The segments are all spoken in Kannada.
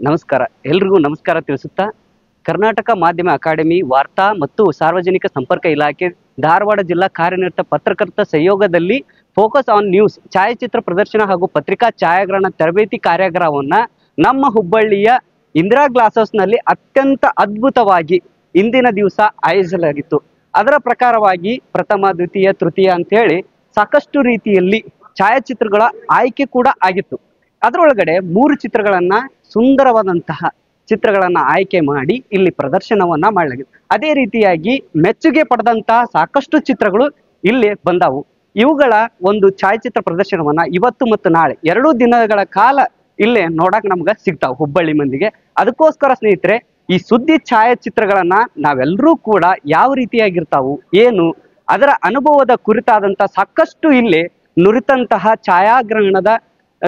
ನಮಸ್ಕಾರ. ಎಲ್ರಿಗೂ ನಮಸ್ಕಾರ ತಿಳಿಸುತ್ತಾ ಕರ್ನಾಟಕ ಮಾಧ್ಯಮ ಅಕಾಡೆಮಿ ವಾರ್ತಾ ಮತ್ತು ಸಾರ್ವಜನಿಕ ಸಂಪರ್ಕ ಇಲಾಖೆ ಧಾರವಾಡ ಜಿಲ್ಲಾ ಕಾರ್ಯನಿರತ ಪತ್ರಕರ್ತ ಸಹಯೋಗದಲ್ಲಿ ಫೋಕಸ್ ಆನ್ ನ್ಯೂಸ್ ಛಾಯಾಚಿತ್ರ ಪ್ರದರ್ಶನ ಹಾಗೂ ಪತ್ರಿಕಾ ಛಾಯಾಗ್ರಹಣ ತರಬೇತಿ ಕಾರ್ಯಾಗಾರವನ್ನ ನಮ್ಮ ಹುಬ್ಬಳ್ಳಿಯ ಇಂದಿರಾ ಗ್ಲಾಸ್ ಹೌಸ್ನಲ್ಲಿ ಅತ್ಯಂತ ಅದ್ಭುತವಾಗಿ ಇಂದಿನ ದಿವಸ ಆಯೋಜಿಸಲಾಗಿತ್ತು. ಅದರ ಪ್ರಕಾರವಾಗಿ ಪ್ರಥಮ, ದ್ವಿತೀಯ, ತೃತೀಯ ಅಂತ ಹೇಳಿ ಸಾಕಷ್ಟು ರೀತಿಯಲ್ಲಿ ಛಾಯಾಚಿತ್ರಗಳ ಆಯ್ಕೆ ಕೂಡ ಆಗಿತ್ತು. ಅದರೊಳಗಡೆ 3 ಚಿತ್ರಗಳನ್ನ ಸುಂದರವಾದಂತಹ ಚಿತ್ರಗಳನ್ನ ಆಯ್ಕೆ ಮಾಡಿ ಇಲ್ಲಿ ಪ್ರದರ್ಶನವನ್ನ ಮಾಡಲಾಗಿದೆ. ಅದೇ ರೀತಿಯಾಗಿ ಮೆಚ್ಚುಗೆ ಪಡೆದಂತಹ ಸಾಕಷ್ಟು ಚಿತ್ರಗಳು ಇಲ್ಲಿ ಬಂದವು. ಇವುಗಳ ಒಂದು ಛಾಯಾಚಿತ್ರ ಪ್ರದರ್ಶನವನ್ನ ಇವತ್ತು ಮತ್ತು ನಾಳೆ 2 ದಿನಗಳ ಕಾಲ ಇಲ್ಲೇ ನೋಡಕ್ ನಮ್ಗೆ ಸಿಗ್ತಾವ ಹುಬ್ಬಳ್ಳಿ ಮಂದಿಗೆ. ಅದಕ್ಕೋಸ್ಕರ ಸ್ನೇಹಿತರೆ, ಈ ಸುದ್ದಿ ಛಾಯಾಚಿತ್ರಗಳನ್ನ ನಾವೆಲ್ಲರೂ ಕೂಡ ಯಾವ ರೀತಿಯಾಗಿರ್ತಾವು, ಏನು ಅದರ ಅನುಭವದ ಕುರಿತಾದಂತ ಸಾಕಷ್ಟು ಇಲ್ಲಿ ನುರಿತಂತಹ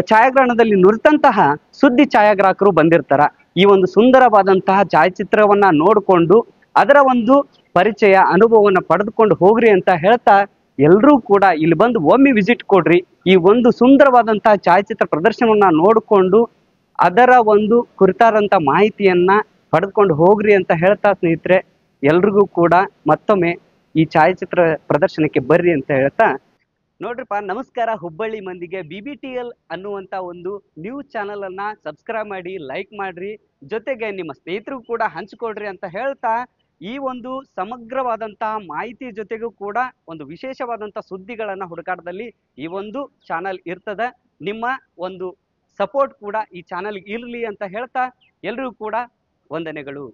ಛಾಯಾಗ್ರಹಣದಲ್ಲಿ ನುರಿತಂತಹ ಸುದ್ದಿ ಛಾಯಾಗ್ರಾಹಕರು ಬಂದಿರ್ತಾರ. ಈ ಒಂದು ಸುಂದರವಾದಂತಹ ಛಾಯಾಚಿತ್ರವನ್ನ ನೋಡಿಕೊಂಡು ಅದರ ಒಂದು ಪರಿಚಯ ಅನುಭವವನ್ನ ಪಡೆದುಕೊಂಡು ಹೋಗ್ರಿ ಅಂತ ಹೇಳ್ತಾ, ಎಲ್ರೂ ಕೂಡ ಇಲ್ಲಿ ಬಂದು ಒಮ್ಮೆ ವಿಸಿಟ್ ಕೊಡ್ರಿ. ಈ ಒಂದು ಸುಂದರವಾದಂತಹ ಛಾಯಾಚಿತ್ರ ಪ್ರದರ್ಶನವನ್ನ ನೋಡಿಕೊಂಡು ಅದರ ಒಂದು ಕುರಿತಾದಂತ ಮಾಹಿತಿಯನ್ನ ಪಡೆದುಕೊಂಡು ಹೋಗ್ರಿ ಅಂತ ಹೇಳ್ತಾ ಸ್ನೇಹಿತರೆ, ಎಲ್ರಿಗೂ ಕೂಡ ಮತ್ತೊಮ್ಮೆ ಈ ಛಾಯಾಚಿತ್ರ ಪ್ರದರ್ಶನಕ್ಕೆ ಬರ್ರಿ ಅಂತ ಹೇಳ್ತಾ, ನೋಡ್ರಿಪ್ಪ ನಮಸ್ಕಾರ ಹುಬ್ಬಳ್ಳಿ ಮಂದಿಗೆ. BBTL ಅನ್ನುವಂತ ಒಂದು ನ್ಯೂಸ್ ಚಾನಲ್ ಅನ್ನ ಸಬ್ಸ್ಕ್ರೈಬ್ ಮಾಡಿ, ಲೈಕ್ ಮಾಡ್ರಿ, ಜೊತೆಗೆ ನಿಮ್ಮ ಸ್ನೇಹಿತರಿಗೂ ಕೂಡ ಹಂಚಿಕೊಡ್ರಿ ಅಂತ ಹೇಳ್ತಾ, ಈ ಒಂದು ಸಮಗ್ರವಾದಂತಹ ಮಾಹಿತಿ ಜೊತೆಗೂ ಕೂಡ ಒಂದು ವಿಶೇಷವಾದಂತಹ ಸುದ್ದಿಗಳನ್ನ ಹುಡುಕಾಟದಲ್ಲಿ ಈ ಒಂದು ಚಾನಲ್ ಇರ್ತದ. ನಿಮ್ಮ ಒಂದು ಸಪೋರ್ಟ್ ಕೂಡ ಈ ಚಾನಲ್ ಇರಲಿ ಅಂತ ಹೇಳ್ತಾ, ಎಲ್ರಿಗೂ ಕೂಡ ವಂದನೆಗಳು.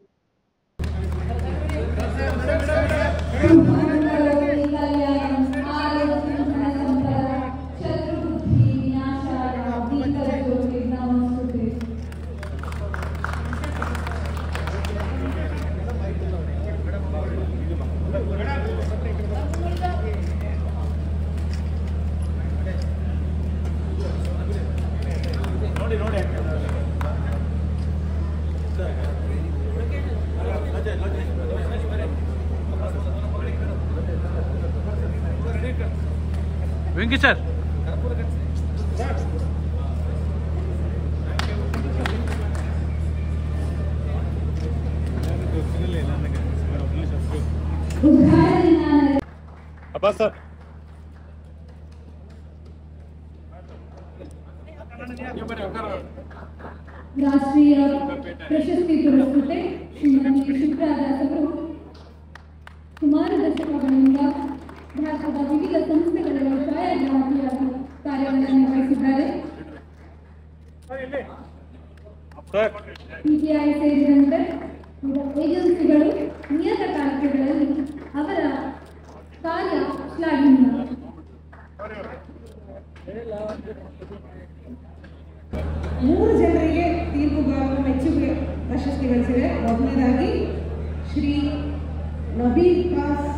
ವೆಂಕಿ ಸರ್, ಅಬ್ಬಾ ಸರ್, ರಾಷ್ಟ್ರೀಯ ಪ್ರಶಸ್ತಿ ಪುರಸ್ಕೃತೆ ಶ್ರೀಮತಿ ಶಿಲ್ಪಾ ದಾಸ್ ಅವರು ಸುಮಾರು ದಶಕಗಳಿಂದ ಭಾರತದ ವಿವಿಧ ಸಂಸ್ಥೆಗಳಲ್ಲಿ ಛಾಯಾಗ್ರಾಹಕಿಯಾಗಿ ಕಾರ್ಯವನ್ನು ನಿರ್ವಹಿಸಿದ್ದಾರೆ. PTI ಸೇರಿದಂತೆ ಏಜೆನ್ಸಿಗಳು, ನಿಯತಕಾಲಿಕೆಗಳಲ್ಲಿ ಅವರ ಕಾರ್ಯ ಶ್ಲಾಘನೀಯ. ಮೂರು ಜನರಿಗೆ ತೀರ್ಪುಗಾರರ ಮೆಚ್ಚುಗೆ ಪ್ರಶಸ್ತಿ ಗಳಿಸಿದೆ. ಮೊದಲನೇದಾಗಿ ಶ್ರೀ ನಬಿರಾಜ್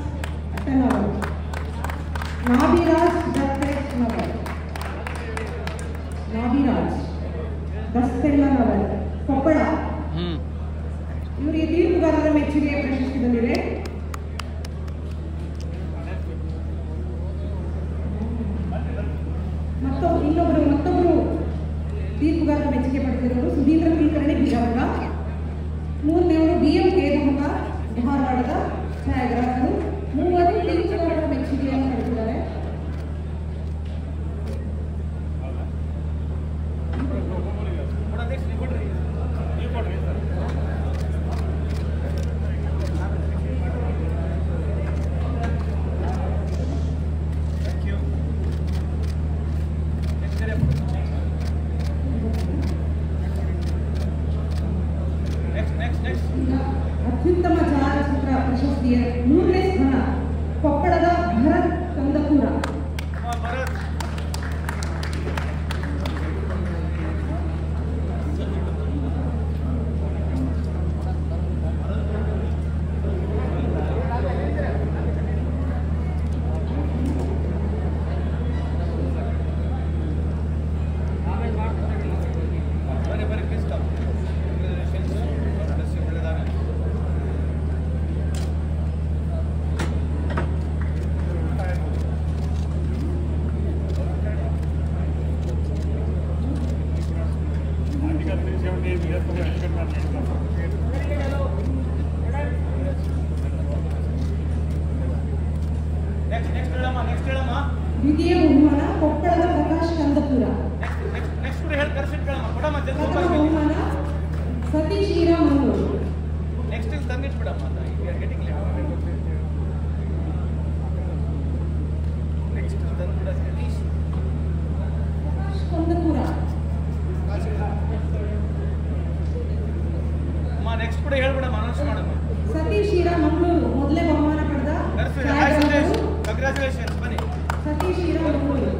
ದಸ್ತೆಲ್ಲನವರ್ ಕೊಪ್ಪಳ, ಇವರಿಗೆ ತೀರ್ಪುಗಾರರ ಮೆಚ್ಚುಗೆ ಪ್ರಶಸ್ತಿ ಬಂದಿದೆ. ಮತ್ತೊಬ್ಬರು ತೀರ್ಪುಗಾರರ ಮೆಚ್ಚುಗೆ ಪಡೆದಿರೋರು ಸುಧೀಂದ್ರ ಕುಲಕರ್ಣಿ ಬಿಜಾಪುರ. ಮೂರನೇವರು BM ಕೇದಮುಖ ಧಾರವಾಡದ ಛಾಯಾಗ್ರಾಹಕರು. ಮೂವರು ತೀರ್ಪುಗಾರರ ಮೆಚ್ಚುಗೆಯನ್ನು ಪಡೆದಿದ್ದಾರೆ. ಅತ್ಯುತ್ತಮ ಛಾಯಾಚಿತ್ರ ಪ್ರಶಸ್ತಿಯ 3ನೇ ಸ್ಥಾನ ಕೊಪ್ಪಳದ ಭರತ್ ಕಂದಪುರ. ದ್ವಿತೀಯ ಬಹುಮಾನ ಕೊಪ್ಪಳದ ಪ್ರಕಾಶ್ ಕಂದಪುರ. ಪ್ರಥಮ ಬಹುಮಾನ ಸತೀಶ್ ಶ್ರೀರಾಮಂಗಳೂರು. ಕಂದಪುರ. ಸತೀಶ್ ಶ್ರೀರಾಮಂಗಳೂರು ಮೊದಲೇ ಬಹುಮಾನ ಪಡೆದ ಸತೀಶ್ ಶ್ರೀರಾಮಂಗಳೂರು.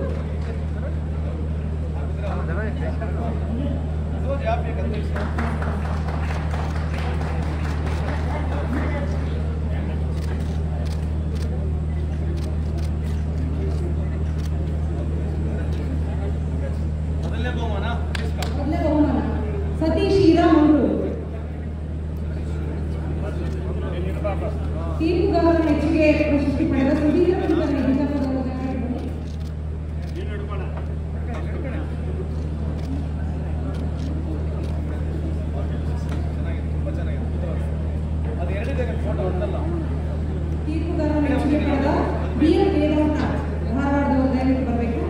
ಮೊದಲನೇ ಬಹುಮಾನ ಸತೀಶ್ ಶ್ರೀರಾಮಂಗಳೂರು. ತೀರ್ಪುಗಾರರ ಮೆಚ್ಚುಗೆ ಪ್ರಶಸ್ತಿ ಪಡೆದ ಸುಧೀಂದ್ರ ಕುಲಕರ್ಣಿ ಬಿಜಾಪುರದ ತೀರ್ಪುಗಾರರ ಮೆಚ್ಚುಗೆ ಪಡೆದ BL ವೇದಾಂತನಾಥ್ ಧಾರವಾಡದವರು ದಯವಿಟ್ಟು ಬರಬೇಕು.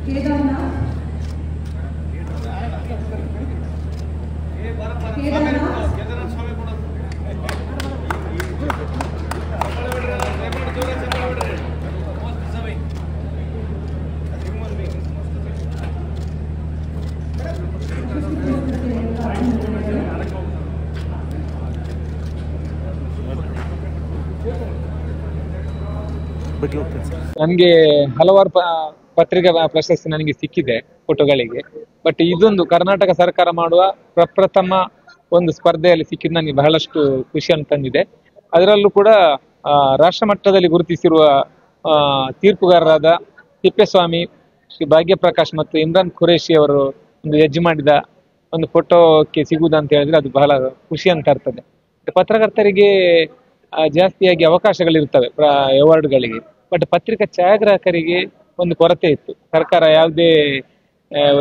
ಕೇದಾರ್ನಾಥ್ ನನಗೆ ಹಲವಾರು ಪತ್ರಿಕಾ ಪ್ರಶಸ್ತಿ ನನಗೆ ಸಿಕ್ಕಿದೆ ಫೋಟೋಗಳಿಗೆ. ಬಟ್ ಇದೊಂದು ಕರ್ನಾಟಕ ಸರ್ಕಾರ ಮಾಡುವ ಪ್ರಪ್ರಥಮ ಒಂದು ಸ್ಪರ್ಧೆಯಲ್ಲಿ ಸಿಕ್ಕಿದ್ದು ನನಗೆ ಬಹಳಷ್ಟು ಖುಷಿಯನ್ನು ತಂದಿದೆ. ಅದರಲ್ಲೂ ಕೂಡ ರಾಷ್ಟ್ರ ಮಟ್ಟದಲ್ಲಿ ಗುರುತಿಸಿರುವ ತೀರ್ಪುಗಾರರಾದ ತಿಪ್ಪೇಸ್ವಾಮಿ, ಶ್ರೀ ಭಾಗ್ಯಪ್ರಕಾಶ್ ಮತ್ತು ಇಮ್ರಾನ್ ಖುರೇಶಿ ಅವರು ಒಂದು ಜಡ್ಜ್ ಮಾಡಿದ ಒಂದು ಫೋಟೋಕ್ಕೆ ಸಿಗುವುದಂತ ಹೇಳಿದ್ರೆ ಅದು ಬಹಳ ಖುಷಿಯನ್ನು ತರ್ತದೆ. ಪತ್ರಕರ್ತರಿಗೆ ಜಾಸ್ತಿಯಾಗಿ ಅವಕಾಶಗಳಿರ್ತವೆ ಅವಾರ್ಡ್ಗಳಿಗೆ. ಬಟ್ ಪತ್ರಿಕಾ ಛಾಯಾಗ್ರಾಹಕರಿಗೆ ಒಂದು ಕೊರತೆ ಇತ್ತು. ಸರ್ಕಾರ ಯಾವುದೇ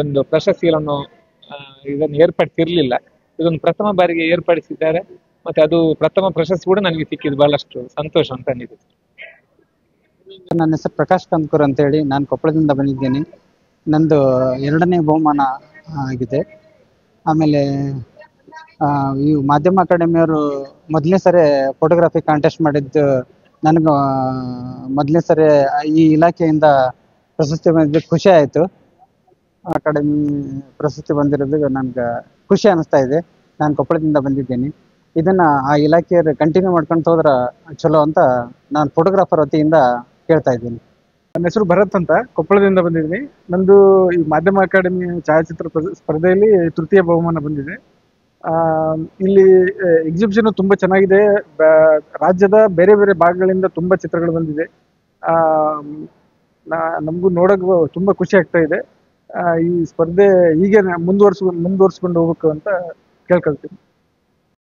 ಒಂದು ಪ್ರಶಸ್ತಿಗಳನ್ನು ಇದನ್ನು ಏರ್ಪಡಿಸಿರ್ಲಿಲ್ಲ. ಇದೊಂದು ಪ್ರಥಮ ಬಾರಿಗೆ ಏರ್ಪಡಿಸಿದ್ದಾರೆ. ಮತ್ತೆ ಅದು ಪ್ರಥಮ ಪ್ರಶಸ್ತಿ ಕೂಡ ನನಗೆ ಸಿಕ್ಕಿದ್ದು ಬಹಳಷ್ಟು ಸಂತೋಷ ಅಂತ ತಂದಿದೆ. ನನ್ನ ಹೆಸರು ಪ್ರಕಾಶ್ ಕಂದಕೂರ್ ಅಂತ ಹೇಳಿ, ನಾನು ಕೊಪ್ಪಳದಿಂದ ಬಂದಿದ್ದೇನೆ. ನಂದು 2ನೇ ಬಹುಮಾನ ಆಗಿದೆ. ಆಮೇಲೆ ಈ ಮಾಧ್ಯಮ ಅಕಾಡೆಮಿಯವರು ಮೊದಲನೇ ಸರಿ ಫೋಟೋಗ್ರಫಿ ಕಾಂಟೆಸ್ಟ್ ಮಾಡಿದ್ದು ನನಗೆ ಮೊದಲನೇ ಸರಿ ಈ ಇಲಾಖೆಯಿಂದ ಪ್ರಶಸ್ತಿ ಬಂದಿದ್ದು ಖುಷಿ ಆಯಿತು. ಅಕಾಡೆಮಿ ಪ್ರಶಸ್ತಿ ಬಂದಿರೋದು ನನಗೆ ಖುಷಿ ಅನಿಸ್ತಾ ಇದೆ. ನಾನು ಕೊಪ್ಪಳದಿಂದ ಬಂದಿದ್ದೇನೆ. ಇದನ್ನ ಆ ಇಲಾಖೆಯವರು ಕಂಟಿನ್ಯೂ ಮಾಡ್ಕೊಂಡು ಹೋದ್ರೆ ಚಲೋ ಅಂತ ನಾನು ಫೋಟೋಗ್ರಾಫರ್ ವತಿಯಿಂದ ಕೇಳ್ತಾ ಇದ್ದೀನಿ. ನನ್ನ ಹೆಸರು ಭರತ್ ಅಂತ, ಕೊಪ್ಪಳದಿಂದ ಬಂದಿದ್ದೀನಿ. ನಂದು ಈ ಮಾಧ್ಯಮ ಅಕಾಡೆಮಿ ಛಾಯಾಚಿತ್ರ ಸ್ಪರ್ಧೆಯಲ್ಲಿ ತೃತೀಯ ಬಹುಮಾನ ಬಂದಿದೆ. ಇಲ್ಲಿ ಎಕ್ಸಿಬಿಷನ್ ತುಂಬಾ ಚೆನ್ನಾಗಿದೆ. ರಾಜ್ಯದ ಬೇರೆ ಬೇರೆ ಭಾಗಗಳಿಂದ ತುಂಬಾ ಚಿತ್ರಗಳು ಬಂದಿದೆ. ನಮಗೂ ನೋಡೋಕೆ ತುಂಬಾ ಖುಷಿ ಆಗ್ತಾ ಇದೆ. ಈ ಸ್ಪರ್ಧೆ ಹೀಗೆ ಮುಂದುವರ್ಸ್ಕೊಂಡು ಹೋಗ್ಬೇಕು ಅಂತ ಕೇಳ್ಕೊಳ್ತೀನಿ.